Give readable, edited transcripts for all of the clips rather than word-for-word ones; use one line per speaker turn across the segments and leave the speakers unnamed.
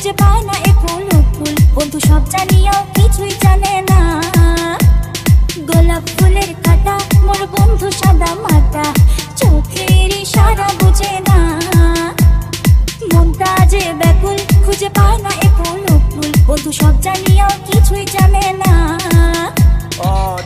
খুঁজে পায় না এ ফুল ফুল, বন্ধু সব জানিয়াও কিছুই জানে না। গোলাপ ফুলের কাটা মোর বন্ধু সাদা মাটা, চোখের ইশারা বুঝে না। মনটা যে ব্যাকুল খুঁজে পায় না এ ফুল ফুল, বন্ধু সব জানিয়াও কিছুই জানে না।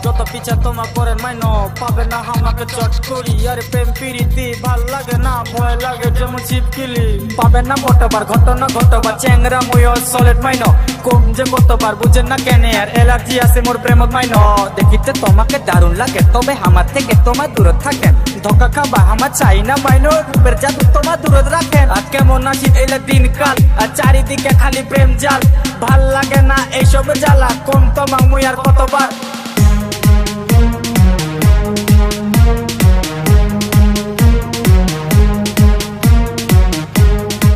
যত পিছা তোমা করেন মাইনো পাবে না আমাকে চট করি। আর প্রেম প্রীতি ভাল লাগে না, ভয় লাগে যেমন ছিপকিলি। পাবে না মোটবার ঘটনা ঘটবার চ্যাংরা মুয় সলিড মাইনো। কম যে কতবার বুঝেন না কেন আর এলার্জি আছে মোর প্রেমত মাইনো। দেখিতে তোমাকে দারুণ লাগে তবে আমার থেকে তোমার দূরে থাকেন। ধোকা খাবা আমার চাই না মাইনো, রূপের জাদু তোমার দূরে রাখেন। আর কেমন আছি এলে দিনকাল আর চারিদিকে খালি প্রেম জাল। ভাল লাগে না এইসব জ্বালা, কোন তোমার মুই আর কতবার